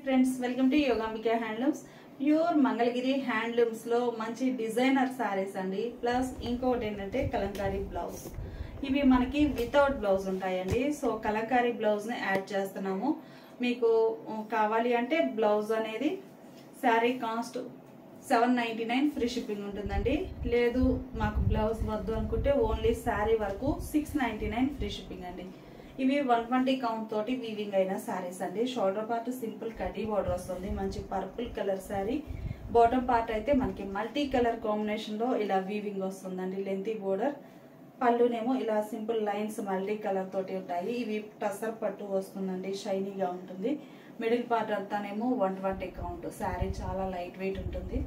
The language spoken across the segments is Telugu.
Friends, welcome to Yogambika handlooms. Pure Mangalagiri handlooms లో మంచి డిజైనర్ సారీస్ అండి. ప్లస్ ఇంకోటి ఏంటంటే కలంకారీ బ్లౌజ్. ఇవి మనకి వితౌట్ బ్లౌజ్ ఉంటాయండి. సో కలంకారీ బ్లౌజ్ ని యాడ్ చేస్తున్నాము. మీకు కావాలి అంటే బ్లౌజ్ అనేది శారీ కాస్ట్ 799 ఫ్రీ షిప్పింగ్ ఉంటుందండి. లేదు మాకు బ్లౌజ్ వద్దు అనుకుంటే ఓన్లీ శారీ వరకు 699 ఫ్రీ షిప్పింగ్ అండి. ఇవి 120 కౌంట్ తోటి వీవింగ్ అయిన శారీస్ అండి. షోల్డర్ పార్ట్ సింపుల్ కడ్డీ బోర్డర్ వస్తుంది. మంచి purple colour sari. Bottom part అయితే మనకి మల్టీ కలర్ కాంబినేషన్ లో ఇలా వీవింగ్ వస్తుందండి. Lengthy border. పళ్ళునేమో ఇలా సింపుల్ లైన్స్ మల్టీ కలర్ తోటి ఉంటాయి. ఇవి టసర్ పట్టు వస్తుందండి. షైనీగా ఉంటుంది. మిడిల్ పార్ట్ అంతానేమో 120 కౌంట్. శారీ చాలా లైట్ వెయిట్ ఉంటుంది.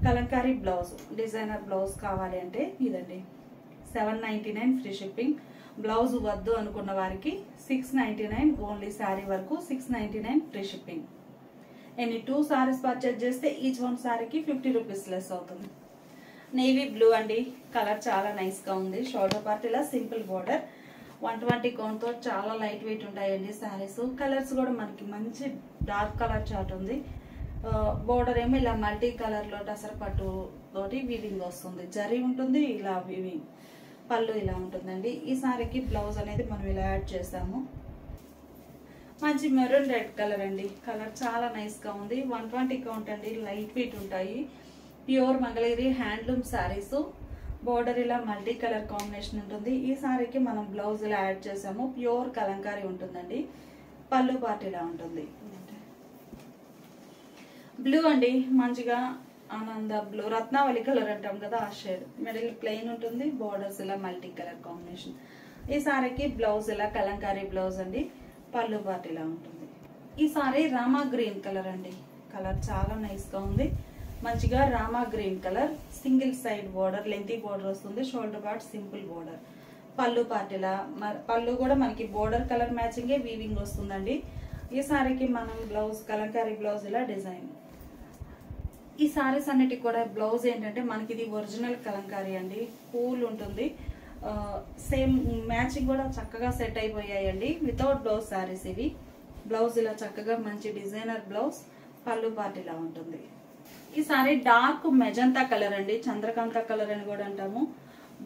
కలంకారీ బ్లౌజ్, డిజైనర్ బ్లౌజ్ కావాలి అంటే ఇదండి 799 ఫ్రీ షిప్పింగ్. బ్లౌజ్ వద్దు అనుకున్న వారికి 699 ఓన్లీ శారీ వరకు 699 ఫ్రీ షిప్పింగ్. ఎన్ని 2 సారీస్ పర్చేజ్ చేస్తే ఈచ్ వన్ శారీకి 50 రూపీస్ లెస్ అవుతుంది. నేవీ బ్లూ అండి. కలర్ చాలా నైస్ గా ఉంది. షోల్డర్ పార్ట్ ఇలా సింపుల్ బోర్డర్. 120 కౌంట్ తో చాలా లైట్ వెయిట్ ఉంటాయండి శారీస్. కలర్స్ కూడా మనకి మంచి డార్క్ కలర్ చార్ట్ ఉంది. బోర్డర్ ఏమో ఇలా మల్టీ కలర్ లో టసర్ పట్టు తోటి వీవింగ్ వస్తుంది. జరీ ఉంటుంది, ఇలా వీవింగ్. పళ్ళు ఇలా ఉంటుందండి. ఈ సారీకి బ్లౌజ్ అనేది మనం ఇలా యాడ్ చేసాము. మంచి మెరూన్ రెడ్ కలర్ అండి. కలర్ చాలా నైస్ గా ఉంది. 120 కౌంట్ అండి. లైట్ వెయిట్ ఉంటాయి. Pure Mangalagiri handloom saris. Border ఇలా మల్టీ కలర్ కాంబినేషన్ ఉంటుంది. ఈ సారీకి మనం బ్లౌజ్ ఇలా యాడ్ చేసాము. ప్యూర్ కలంకారీ ఉంటుందండి. పళ్ళు పార్ట్ ఇలా ఉంటుంది. బ్లూ అండి. మంచిగా ఆనంద బ్లూ, రత్నావళి కలర్ అంటాం కదా, ఆ షేడ్. మిడిల్ ప్లెయిన్ ఉంటుంది. బోర్డర్స్ ఇలా మల్టీ కలర్ కాంబినేషన్. ఈ సారీకి బ్లౌజ్ ఇలా కలంకారీ బ్లౌజ్ అండి. పళ్ళు పార్ట్ ఇలా ఉంటుంది. ఈ సారీ రామా గ్రీన్ కలర్ అండి. కలర్ చాలా నైస్ గా ఉంది. మంచిగా Rama green colour. Single side border, lengthy border వస్తుంది. Shoulder part simple border. పళ్ళు పార్ట్ ఇలా. పళ్ళు కూడా మనకి బోర్డర్ కలర్ మ్యాచింగే వీవింగ్ వస్తుందండి. ఈ సారీకి మనం బ్లౌజ్ కలంకారీ బ్లౌజ్ ఇలా డిజైన్. ఈ సారీస్ అన్నిటికి కూడా బ్లౌజ్ ఏంటంటే మనకి ఇది ఒరిజినల్ కలంకారీ అండి. కూల్ ఉంటుంది. సేమ్ మ్యాచింగ్ కూడా చక్కగా సెట్ అయిపోయాయండి. వితౌట్ బ్లౌజ్ సారీస్ ఇవి. బ్లౌజ్ ఇలా చక్కగా మంచి డిజైనర్ బ్లౌజ్. పళ్ళు పార్ట్ ఇలా ఉంటుంది. ఈ సారీ డార్క్ మెజంతా కలర్ అండి. చంద్రకాంత కలర్ అని కూడా అంటాము.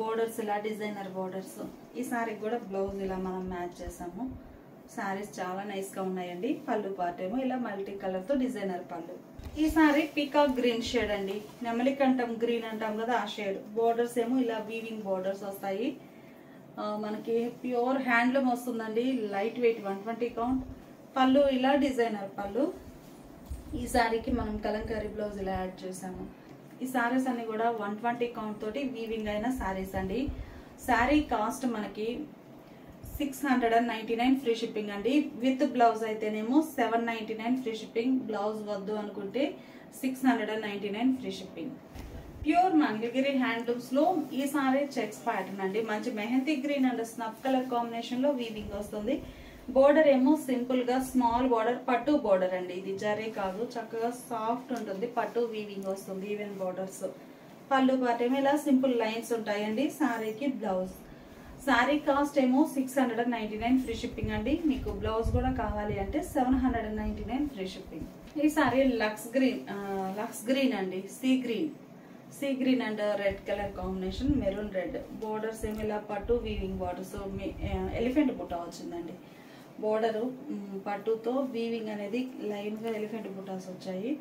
బోర్డర్స్ ఇలా డిజైనర్ బోర్డర్స్. ఈ సారీకి కూడా బ్లౌజ్ ఇలా మనం మ్యాచ్ చేసాము. సారీస్ చాలా నైస్ గా ఉన్నాయండి. పళ్ళు పార్ట్ ఏమో ఇలా మల్టీ కలర్ తో డిజైనర్ పళ్ళు. ఈ సారీ పీకాక్ గ్రీన్ షేడ్ అండి. నెమలికంఠం గ్రీన్ అంటాం కదా, ఆ షేడ్. బోర్డర్స్ ఏమో ఇలా వీవింగ్ బోర్డర్స్ వస్తాయి. మనకి ప్యూర్ హ్యాండ్లూమ్ వస్తుందండి. Light weight 120 count. పళ్ళు ఇలా డిజైనర్ పళ్ళు. ఈ సారీకి మనం కలంకారీ బ్లౌజ్ ఇలా యాడ్ చేసాము. ఈ సారీస్ అన్ని కూడా 120 కౌంట్ తోటి వీవింగ్ అయిన సారీస్ అండి. సారీ కాస్ట్ మనకి 699 ఫ్రీ షిప్పింగ్ అండి. విత్ బ్లౌజ్ అయితేనేమో 799 ఫ్రీ షిప్పింగ్. బ్లౌజ్ వద్దు అనుకుంటే 699 free shipping. Pure Mangalagiri handlooms లో ఈ సారీ చెక్స్ ప్యాటర్న్ అండి. మంచి mehndi green and snuff colour combination లో వీవింగ్ వస్తుంది. బోర్డర్ ఏమో సింపుల్ గా స్మాల్ బోర్డర్, పట్టు బోర్డర్ అండి. ఇది జరీ కాదు, చక్కగా సాఫ్ట్ ఉంటుంది. పట్టు వీవింగ్ వస్తుంది. Even borders. పళ్ళు పార్ట్ ఏమో ఇలా సింపుల్ లైన్స్ ఉంటాయండి. సారీకి బ్లౌజ్. సారీ కాస్ట్ ఏమో 699 ఫ్రీ షిప్పింగ్ అండి. మీకు బ్లౌజ్ కూడా కావాలి అంటే 799 ఫ్రీ షిప్పింగ్. ఈ సారీ లక్స్ గ్రీన్ అండి. Sea green and red colour combination. Maroon red. Borders ఏమో ఇలా పట్టు వీవింగ్ బోర్డర్స్. ఎలిఫెంట్ బుట్ట వచ్చిందండి. బోర్డర్ పట్టుతో వీవింగ్ అనేది లైన్ గా ఎలిఫెంట్ బుట్టాస్ వచ్చాయి.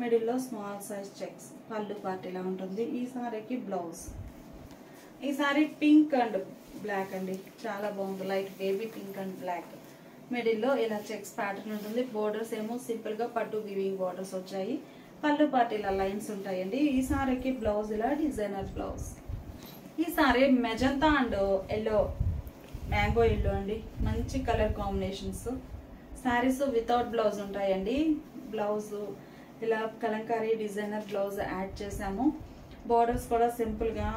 మిడిల్ లో స్మాల్ సైజ్ చెక్స్. పళ్ళు పార్ట్ ఇలా ఉంటుంది. ఈ సారీకి బ్లౌజ్. ఈ సారీ పింక్ అండ్ బ్లాక్ అండి. చాలా బాగుంది. Light baby pink and black. Middle లో ఇలా చెక్స్ ప్యాటర్న్ ఉంటుంది. బోర్డర్స్ ఏమో సింపుల్ గా పట్టు వీవింగ్ బోర్డర్స్ వచ్చాయి. పళ్ళు పార్ట్ ఇలా లైన్స్ ఉంటాయండి. ఈ సారీకి బ్లౌజ్ ఇలా డిజైనర్ బ్లౌజ్. ఈ sorry magenta and yellow, mango yellow అండి. మంచి colour combinations. Saris without blouse ఉంటాయండి. బ్లౌజ్ ఇలా కలంకారీ డిజైనర్ బ్లౌజ్ యాడ్ చేసాము. బోర్డర్స్ కూడా సింపుల్ గా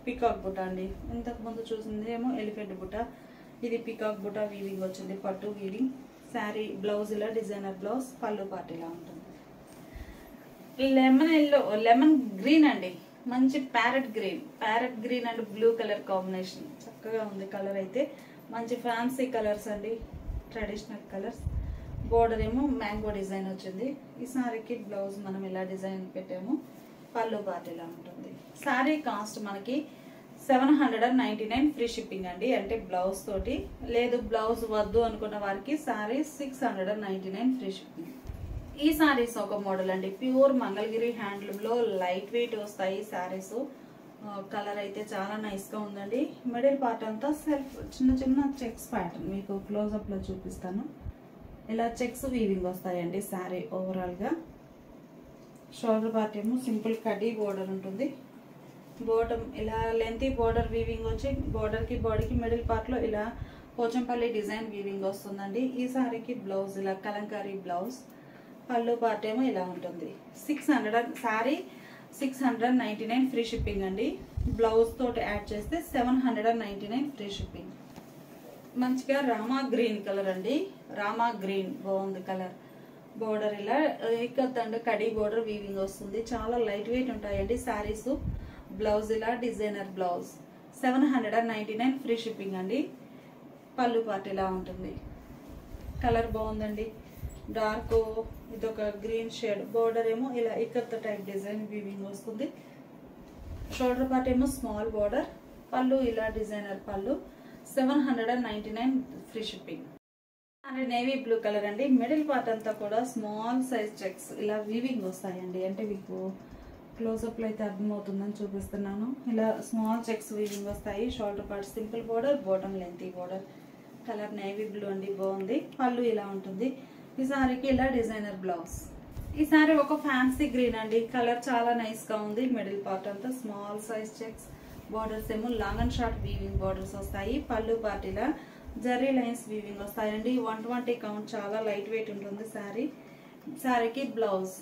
పికాక్ బుట్ట అండి. ఇంతకు ముందు చూసింది ఏమో ఎలిఫెంట్ బుట్ట. ఇది పికాక్ బుట్ట వీవింగ్ వచ్చింది. పట్టు వీవింగ్. శారీ బ్లౌజ్ ఇలా డిజైనర్ బ్లౌజ్. పళ్ళు పార్ట్ ఇలా ఉంటుంది. లెమన్ గ్రీన్ అండి. మంచి parrot green and blue colour combination. చక్కగా ఉంది కలర్ అయితే. మంచి ఫ్యాన్సీ కలర్స్ అండి. Traditional colours. బోర్డర్ ఏమో మ్యాంగో డిజైన్ వచ్చింది. ఈ సారీకి బ్లౌజ్ మనం ఇలా డిజైన్ పెట్టాము. పళ్ళు పార్ట్ ఇలా ఉంటుంది. సారీ కాస్ట్ మనకి 799 ఫ్రీ షిప్పింగ్ అండి. అంటే బ్లౌజ్ తోటి. లేదు బ్లౌజ్ వద్దు అనుకున్న వారికి సారీ 699 ఫ్రీ షిప్పింగ్. ఈ సారీస్ ఒక మోడల్ అండి. ప్యూర్ మంగళగిరి హ్యాండ్లూమ్ లో లైట్ వెయిట్ వస్తాయి సారీస్. కలర్ అయితే చాలా నైస్ గా ఉందండి. మిడిల్ పార్ట్ అంతా సెల్ఫ్ చిన్న చిన్న చెక్స్ ప్యాటర్న్ మీకు క్లోజ్అప్ లో చూపిస్తాను. ఇలా చెక్స్ వీవింగ్ వస్తాయండి సారీ ఓవరాల్ గా. షోల్డర్ పార్ట్ ఏమో సింపుల్ కడ్డీ బోర్డర్ ఉంటుంది. బాటమ్ ఇలా లెంతీ బోర్డర్ వీవింగ్ వచ్చి బోర్డర్ కి బాడీకి మిడిల్ పార్ట్ లో ఇలా పోచంపల్లి డిజైన్ వీవింగ్ వస్తుందండి. ఈ సారీకి బ్లౌజ్ ఇలా కలంకారీ బ్లౌజ్. పళ్ళు పార్ట్ ఏమో ఇలా ఉంటుంది. 699 ఫ్రీ షిప్పింగ్ అండి. బ్లౌజ్ తోటి యాడ్ చేస్తే 799 ఫ్రీ షిప్పింగ్. మంచిగా రామా గ్రీన్ కలర్ అండి. రామా గ్రీన్ బాగుంది కలర్. బోర్డర్ ఇలా ikat and khadi border weaving వస్తుంది. చాలా లైట్ వెయిట్ ఉంటాయండి సారీస్. బ్లౌజ్ ఇలా డిజైనర్ బ్లౌజ్. 799 ఫ్రీ షిప్పింగ్ అండి. పళ్ళు పార్ట్ ఇలా ఉంటుంది. కలర్ బాగుందండి. డార్క్ ఇదొక గ్రీన్ షేడ్. బోర్డర్ ఏమో ఇలా ఇక్కత్ టైప్ డిజైన్ వీవింగ్ వస్తుంది. షోల్డర్ పార్ట్ ఏమో స్మాల్ బోర్డర్. పళ్ళు ఇలా డిజైనర్ పళ్ళు. 799 free shipping. And navy blue colour అండి. మిడిల్ పార్ట్ అంతా కూడా స్మాల్ సైజ్ చెక్స్ ఇలా వీవింగ్ వస్తాయండి. అంటే మీకు క్లోజ్అప్ లో అయితే అర్థమవుతుందని చూపిస్తున్నాను. ఇలా స్మాల్ చెక్స్ వీవింగ్ వస్తాయి. Shoulder part simple border, bottom lengthy border. Colour navy blue అండి బాగుంది. పళ్ళు ఇలా ఉంటుంది. ఈ సారీకి ఇలా డిజైనర్ బ్లౌజ్. ఈ సారీ ఒక ఫ్యాన్సీ గ్రీన్ అండి. కలర్ చాలా నైస్ గా ఉంది. మిడిల్ పార్ట్ అంతా స్మాల్ సైజ్ చెక్స్. బోర్డర్స్ ఏమో long and short weaving borders వస్తాయి. పళ్ళు పార్ట్ ఇలా జరీ లైన్స్ వీవింగ్ వస్తాయండి. 120 కౌంట్. చాలా లైట్ వెయిట్ ఉంటుంది సారీ. సారీకి blouse.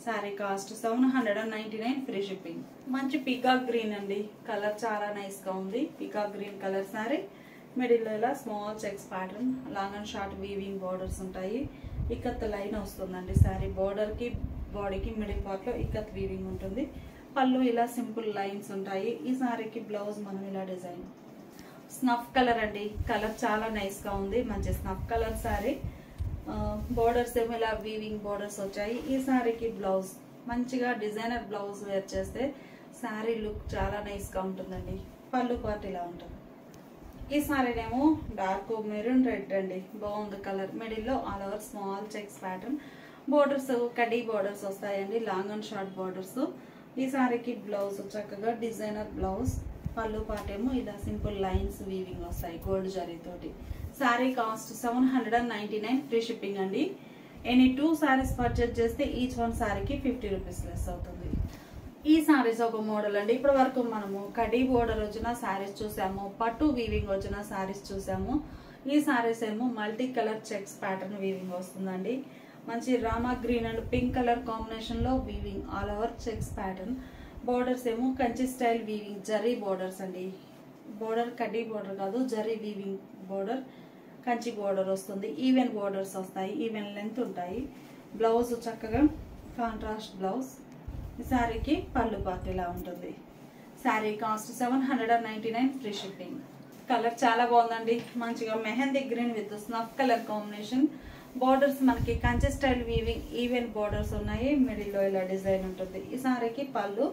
Sari cost 799 free shipping. మంచి పీకాక్ గ్రీన్ అండి. కలర్ చాలా నైస్ గా ఉంది. Peacock green colour sari. Middle లో ఇలా small checks pattern, long and short weaving borders ఉంటాయి. ఇక్కత్ లైన్ వస్తుందండి సారీ. బోర్డర్ కి బాడీకి మిడిల్ పార్ట్ లో ఇక్కత్ వీవింగ్ ఉంటుంది. పళ్ళు ఇలా సింపుల్ లైన్స్ ఉంటాయి. ఈ సారీకి బ్లౌజ్ మనం ఇలా డిజైన్. స్నఫ్ కలర్ అండి. కలర్ చాలా నైస్ గా ఉంది. మంచి స్నఫ్ కలర్ సారీ. బోర్డర్స్ ఏమో ఇలా వీవింగ్ బోర్డర్స్ వచ్చాయి. ఈ సారీకి బ్లౌజ్. మంచిగా డిజైనర్ బ్లౌజ్ వేర్ చేస్తే సారీ లుక్ చాలా నైస్ గా ఉంటుందండి. పళ్ళు పార్ట్ ఇలా ఉంటుంది. ఈ సారీనేమో డార్క్ మెరూన్ రెడ్ అండి. బాగుంది కలర్. మిడిల్ లో all over small checks pattern. Borders కడ్డీ బోర్డర్స్ వస్తాయండి. Long and short borders. ఈ సారీకి బ్లౌజ్ చక్కగా డిజైనర్ బ్లౌజ్. పళ్ళు పార్ట్ ఏమో ఇలా సింపుల్ లైన్స్ వీవింగ్ వస్తాయి గోల్డ్ జరీ తోటి. సారీ కాస్ట్ 799 ఫ్రీ షిప్పింగ్ అండి. ఎనీ 2 సారీస్ పర్చేజ్ చేస్తే ఈచ్ వన్ సారీకి 50 రూపీస్ లెస్ అవుతుంది. ఈ సారీస్ ఒక మోడల్ అండి. ఇప్పటి వరకు మనము కడీ బోర్డర్ వచ్చిన సారీస్ చూసాము. పట్టు వీవింగ్ వచ్చిన సారీస్ చూసాము. ఈ సారీస్ ఏమో multi colour checks pattern weaving వస్తుందండి. మంచి Rama green and pink colour combination లో weaving all over checks pattern. Borders ఏమో Kanchi style weaving zari borders అండి. బోర్డర్ కడ్డీ బోర్డర్ కాదు, zari weaving border. Kanchi border వస్తుంది. ఈవెన్ బోర్డర్స్ వస్తాయి. ఈవెన్ లెంత్ ఉంటాయి. బ్లౌజ్ చక్కగా కాంట్రాస్ట్ బ్లౌజ్. ఈ సారీకి పళ్ళు పార్ట్ ఇలా ఉంటుంది. Sari cost 799 free shipping. Colour చాలా బాగుందండి. మంచిగా mehndi green with snuff colour combination. Borders మనకి Kanchi style weaving even borders ఉన్నాయి. మిడిల్ లో ఇలా డిజైన్ ఉంటుంది. ఈ సారీకి పళ్ళు,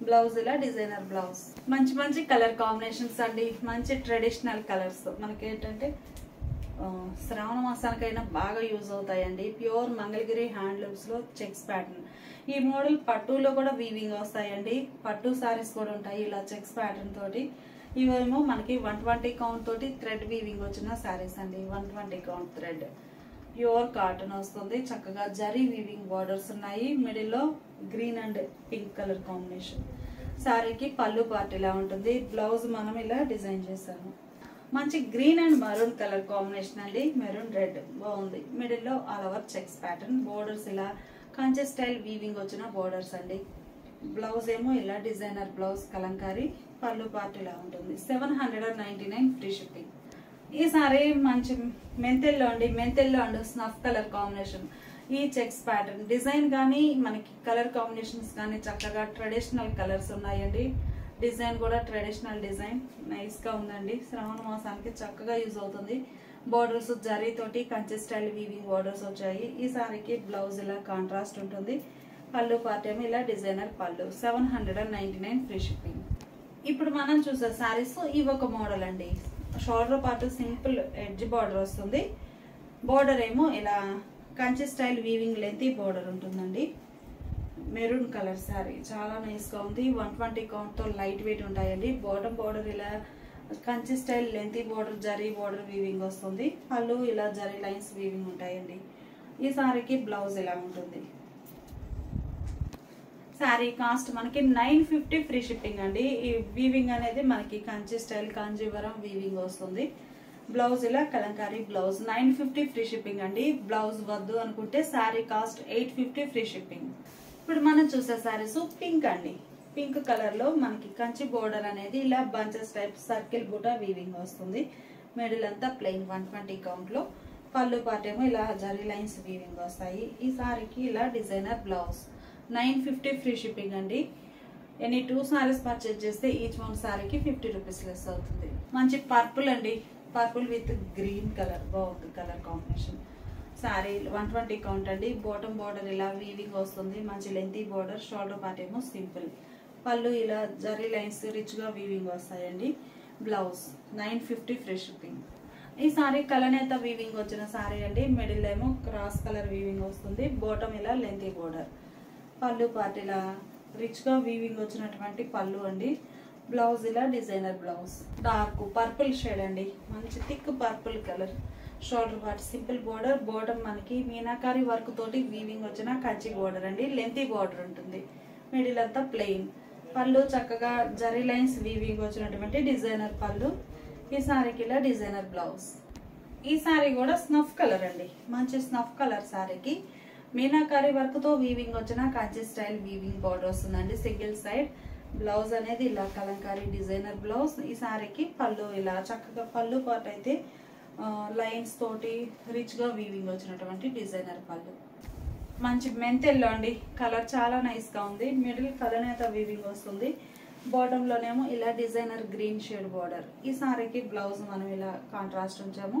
బ్లౌజ్ ఇలా డిజైనర్ బ్లౌజ్. మంచి మంచి కలర్ కాంబినేషన్స్ అండి. మంచి ట్రెడిషనల్ కలర్స్. మనకి ఏంటంటే శ్రావణ మాసానికైనా బాగా యూజ్ అవుతాయండి. ప్యూర్ మంగళగిరి హ్యాండ్లూమ్స్ లో చెక్స్ ప్యాటర్న్. ఈ మోడల్ పట్టులో కూడా వీవింగ్ వస్తాయండి. పట్టు సారీస్ కూడా ఉంటాయి ఇలా చెక్స్ ప్యాటర్న్ తోటి. ఇవేమో మనకి 120 కౌంట్ తోటి థ్రెడ్ వీవింగ్ వచ్చిన సారీస్ అండి. 120 కౌంట్ థ్రెడ్. ప్యూర్ కాటన్ వస్తుంది. చక్కగా జరీ వీవింగ్ బార్డర్స్ ఉన్నాయి. మిడిల్ లో green and pink colour combination. సారీకి పళ్ళు పార్ట్ ఇలా ఉంటుంది. బ్లౌజ్ మనం ఇలా డిజైన్ చేసాము. మంచి green and maroon colour combination అండి. మెరూన్ రెడ్ బాగుంది. మిడిల్ లో all over checks pattern. Borders ఇలా కంచె స్టైల్ వీవింగ్ వచ్చిన బోర్డర్స్ అండి. బ్లౌజ్ ఏమో ఇలా డిజైనర్ బ్లౌజ్ కలంకారీ. పళ్ళు పార్ట్ ఇలా ఉంటుంది. 799 ఫ్రీ షిప్పింగ్. ఈ సారీ మంచి మెంతెల్లో అండి. మెంతెల్లో అండ్ స్నఫ్ కలర్ కాంబినేషన్. ఈ చెక్స్ ప్యాటర్న్ డిజైన్ గానీ మనకి కలర్ కాంబినేషన్స్ గానీ చక్కగా ట్రెడిషనల్ కలర్స్ ఉన్నాయండి. డిజైన్ కూడా ట్రెడిషనల్ డిజైన్ నైస్ గా ఉందండి. శ్రావణ మాసానికి చక్కగా యూజ్ అవుతుంది. బోర్డర్స్ జరీతోటి కంచి స్టైల్ వీవింగ్ బోర్డర్స్ వచ్చాయి. ఈ సారీకి బ్లౌజ్ ఇలా కాంట్రాస్ట్ ఉంటుంది. పళ్ళు పార్ట్ ఏమో ఇలా డిజైనర్ పళ్ళు. 799 ఫ్రీ షిప్పింగ్. ఇప్పుడు మనం చూసే సారీస్ ఇవి ఒక మోడల్ అండి. Shoulder part simple edge border వస్తుంది. బోర్డర్ ఏమో ఇలా Kanchi style weaving lengthy border ఉంటుందండి. మెరూన్ కలర్ సారీ చాలా నైస్ గా ఉంది. 120 కౌంట్ తో లైట్ వెయిట్ ఉంటాయండి. బాటమ్ బోర్డర్ ఇలా Kanchi style lengthy border zari border weaving వస్తుంది. పళ్ళు ఇలా జరీ లైన్స్ వీవింగ్ ఉంటాయండి. ఈ సారీకి బ్లౌజ్ ఇలా ఉంటుంది. సారీ కాస్ట్ మనకి 950 ఫ్రీ షిప్పింగ్ అండి. ఈ వీవింగ్ అనేది మనకి కంచి స్టైల్ కాంజీవరం వీవింగ్ వస్తుంది. బ్లౌజ్ ఇలా కలంకారీ బ్లౌజ్. 950 ఫ్రీ షిప్పింగ్ అండి. బ్లౌజ్ వద్దు అనుకుంటే సారీ కాస్ట్ 850 ఫ్రీ షిప్పింగ్. ఇప్పుడు మనం చూసే సారీస్ పింక్ అండి. పింక్ కలర్ లో మనకి కంచి బోర్డర్ అనేది ఇలా బంచెస్ టైప్ సర్కిల్ బూటా వీవింగ్ వస్తుంది. మిడిల్ అంతా ప్లెయిన్ 120 కౌంట్ లో. పళ్ళు పార్ట్ ఏమో ఇలా జరీ లైన్స్ వీవింగ్ వస్తాయి. ఈ సారీకి ఇలా డిజైనర్ బ్లౌజ్. 950 ఫ్రీ షిప్పింగ్ అండి. ఎనీ 2 సారీస్ పర్చేజ్ చేస్తే ఈచ్ వన్ సారీకి 50 రూపీస్ లెస్ అవుతుంది. మంచి పర్పుల్ అండి. పర్పుల్ విత్ గ్రీన్ కలర్ బాగుంది కలర్ కాంబినేషన్. సారీ 120 కౌంట్ అండి. బాటమ్ బోర్డర్ ఇలా వీవింగ్ వస్తుంది. మంచి లెంతీ బోర్డర్. షోల్డర్ పార్ట్ ఏమో సింపుల్. పళ్ళు ఇలా జరీ లైన్స్ రిచ్ గా వీవింగ్ వస్తాయండి. Blouse 950 free shipping. ఈ సారీ కలనేత వీవింగ్ వచ్చిన సారీ అండి. మిడిల్ ఏమో క్రాస్ కలర్ వీవింగ్ వస్తుంది. బాటమ్ ఇలా లెంతీ బోర్డర్. పళ్ళు పార్ట్ ఇలా రిచ్ గా వీవింగ్ వచ్చినటువంటి పళ్ళు అండి. బ్లౌజ్ ఇలా designer blouse. Dark purple shade అండి. మంచి thick purple colour. Shoulder part simple border. Bottom మనకి మీనాకారి వర్క్ తోటి వీవింగ్ వచ్చిన కంచి బోర్డర్ అండి. లెంతీ బోర్డర్ ఉంటుంది. మిడిల్ అంతా ప్లెయిన్. పళ్ళు చక్కగా జరీ లైన్స్ వీవింగ్ వచ్చినటువంటి డిజైనర్ పళ్ళు. ఈ సారీకి ఇలా డిజైనర్ బ్లౌజ్. ఈ సారీ కూడా స్నఫ్ కలర్ అండి. మంచి స్నఫ్ కలర్ సారీకి మీనాకారి వర్క్ తో వీవింగ్ వచ్చిన కంచి స్టైల్ వీవింగ్ బోర్డర్ వస్తుందండి. Single side. బ్లౌజ్ అనేది ఇలా కలంకారీ డిజైనర్ బ్లౌజ్. ఈ సారీకి పళ్ళు ఇలా చక్కగా పళ్ళు పార్ట్ అయితే లైన్స్ తోటి రిచ్ గా వీవింగ్ వచ్చినటువంటి డిజైనర్ పళ్ళు. మంచి మెంతెల్లో అండి. కలర్ చాలా నైస్ గా ఉంది. మిడిల్ కలనేత వీవింగ్ వస్తుంది. బాటమ్ లోనేమో ఇలా డిజైనర్ గ్రీన్ షేడ్ బోర్డర్. ఈ సారీకి బ్లౌజ్ మనం ఇలా కాంట్రాస్ట్ ఉంచాము.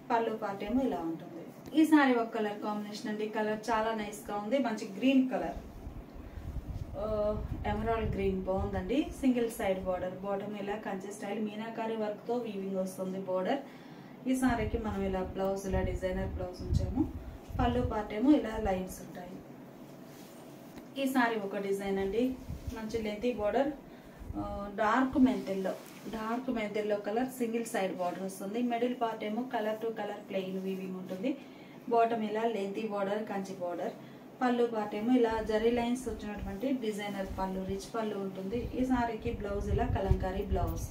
పళ్ళు పార్ట్ ఏమో ఇలా ఉంటుంది. ఈ సారీ ఒక కలర్ కాంబినేషన్ అండి. కలర్ చాలా నైస్ గా ఉంది. మంచి గ్రీన్ కలర్ ఎమరాల్డ్ గ్రీన్ బాగుందండి. Single side border. బాటమ్ ఇలా కంచి స్టైల్ మీనాకారి వర్క్ తో వీవింగ్ వస్తుంది బోర్డర్. ఈ సారీకి మనం ఇలా బ్లౌజ్ ఇలా డిజైనర్ బ్లౌజ్ ఉంచాము. పళ్ళు పార్ట్ ఏమో ఇలా లైన్స్ ఉంటాయి. ఈ సారీ ఒక డిజైన్ అండి. మంచి లెంతీ బోర్డర్. డార్క్ మెంతెల్లో కలర్ సింగిల్ సైడ్ బోర్డర్ వస్తుంది. మిడిల్ పార్ట్ ఏమో colour to colour plain weaving ఉంటుంది. బాటమ్ ఇలా లెంతీ బోర్డర్ కంచి బోర్డర్. పళ్ళు పార్ట్ ఏమో ఇలా జరీ లైన్స్ వచ్చినటువంటి డిజైనర్ పళ్ళు రిచ్ పళ్ళు ఉంటుంది. ఈ సారీకి బ్లౌజ్ ఇలా kalamkari blouse.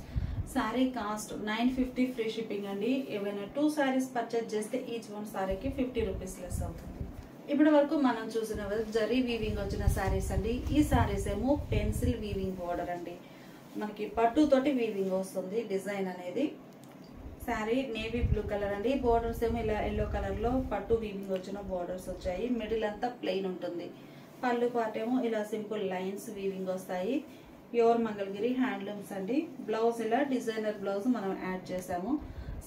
Sari cost 950 free shipping అండి. ఏవైనా 2 సారీస్ పర్చేజ్ చేస్తే ఈచ్ వన్ సారీకి 50 రూపీస్ లెస్ అవుతుంది. ఇప్పటి వరకు మనం చూసిన జరీ వీవింగ్ వచ్చిన సారీస్ అండి. ఈ సారీస్ ఏమో పెన్సిల్ వీవింగ్ బోర్డర్ అండి. మనకి పట్టు తోటి వీవింగ్ వస్తుంది డిజైన్ అనేది. సారీ నేవీ బ్లూ కలర్ అండి. బోర్డర్స్ ఏమో ఇలా ఎల్లో కలర్ లో పట్టు వీవింగ్ వచ్చిన బోర్డర్స్ వచ్చాయి. మిడిల్ అంతా ప్లెయిన్ ఉంటుంది. పళ్ళు పార్ట్ ఏమో ఇలా సింపుల్ లైన్స్ వీవింగ్ వస్తాయి. ప్యూర్ మంగళగిరి హ్యాండ్లూమ్స్ అండి. బ్లౌజ్ ఇలా డిజైనర్ బ్లౌజ్ మనం యాడ్ చేసాము.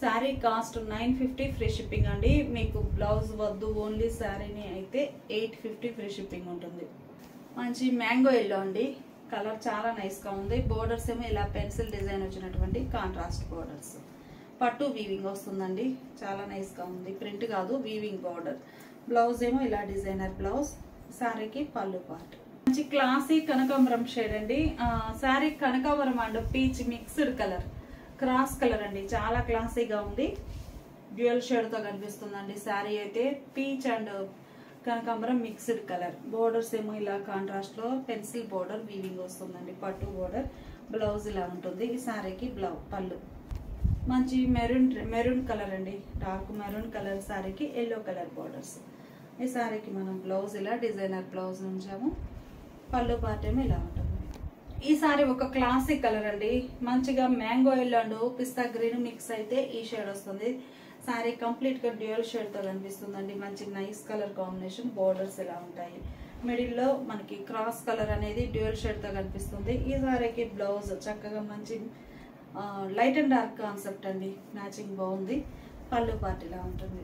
సారీ కాస్ట్ 950 ఫ్రీ షిప్పింగ్ అండి. మీకు బ్లౌజ్ వద్దు ఓన్లీ సారీని అయితే 850 ఫ్రీ షిప్పింగ్ ఉంటుంది. మంచి మ్యాంగో ఎల్లో అండి. కలర్ చాలా నైస్ గా ఉంది. బోర్డర్స్ ఏమో ఇలా పెన్సిల్ డిజైన్ వచ్చినటువంటి కాంట్రాస్ట్ బోర్డర్స్. పట్టు వీవింగ్ వస్తుందండి. చాలా నైస్ గా ఉంది. ప్రింట్ కాదు వీవింగ్ బోర్డర్. బ్లౌజ్ ఏమో ఇలా డిజైనర్ బ్లౌజ్. సారీకి పళ్ళు పార్ట్. మంచి క్లాసీ కనకాంబరం షేడ్ అండి. సారీ కనకాంబరం and peach mixed colour. Cross colour అండి. చాలా క్లాసీగా ఉంది. డ్యూయల్ షేడ్ తో కనిపిస్తుందండి. సారీ అయితే పీచ్ అండ్ కనకాంబరం మిక్స్డ్ కలర్. బోర్డర్స్ ఏమో ఇలా కాంట్రాస్ట్ లో పెన్సిల్ బోర్డర్ వీవింగ్ వస్తుందండి. పట్టు బోర్డర్. బ్లౌజ్ ఇలా ఉంటుంది. ఈ సారీకి పళ్ళు. మంచి మెరూన్ కలర్ అండి. డార్క్ మెరూన్ కలర్ సారీకి ఎల్లో కలర్ బోర్డర్స్. ఈ సారీకి మనం బ్లౌజ్ ఇలా డిజైనర్ బ్లౌజ్ ఉంచాము. పళ్ళు పార్ట్ ఏమో ఇలా ఉంటుంది. ఈ సారీ ఒక క్లాసిక్ కలర్ అండి. మంచిగా mango yellow and pista green mix అయితే ఈ షేడ్ వస్తుంది. సారీ కంప్లీట్ గా డ్యూయల్ షేడ్ తో కనిపిస్తుందండి. మంచి నైస్ కలర్ కాంబినేషన్. బోర్డర్స్ ఇలా ఉంటాయి. మిడిల్ లో మనకి క్రాస్ కలర్ అనేది డ్యూయల్ షేడ్ తో కనిపిస్తుంది. ఈ సారీకి బ్లౌజ్ చక్కగా మంచి లైట్ అండ్ డార్క్ కాన్సెప్ట్ అండి. మ్యాచింగ్ బాగుంది. పళ్ళు పార్ట్ ఇలా ఉంటుంది.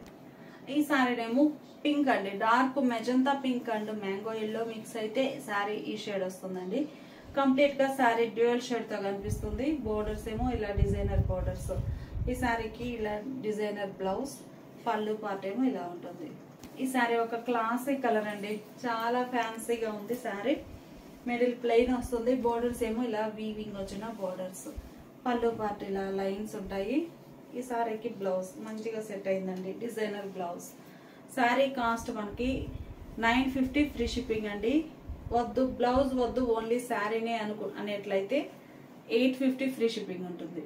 ఈ శారీనేమో పింక్ అండి, dark magenta pink and mango yellow mix అయితే శారీ ఈ షేడ్ వస్తుందండి. కంప్లీట్ గా శారీ డ్యూయల్ షేడ్ తో కనిపిస్తుంది. బోర్డర్స్ ఏమో ఇలా డిజైనర్ బోర్డర్స్. ఈ శారీకి ఇలా డిజైనర్ బ్లౌజ్, పళ్ళు పార్ట్ ఏమో ఇలా ఉంటుంది. ఈ శారీ ఒక క్లాసిక్ కలర్ అండి, చాలా ఫ్యాన్సీగా ఉంది శారీ. మిడిల్ ప్లెయిన్ వస్తుంది, బోర్డర్స్ ఏమో ఇలా వీవింగ్ వచ్చిన బోర్డర్స్, పళ్ళు పార్ట్ ఇలా లైన్స్ ఉంటాయి. ఈ శారీకి బ్లౌజ్ మంచిగా సెట్ అయిందండి, డిజైనర్ బ్లౌజ్. శారీ కాస్ట్ మనకి 950 ఫ్రీ షిప్పింగ్ అండి. వద్దు బ్లౌజ్ వద్దు ఓన్లీ శారీనే అనేట్లయితే 850 ఫ్రీ షిప్పింగ్ ఉంటుంది.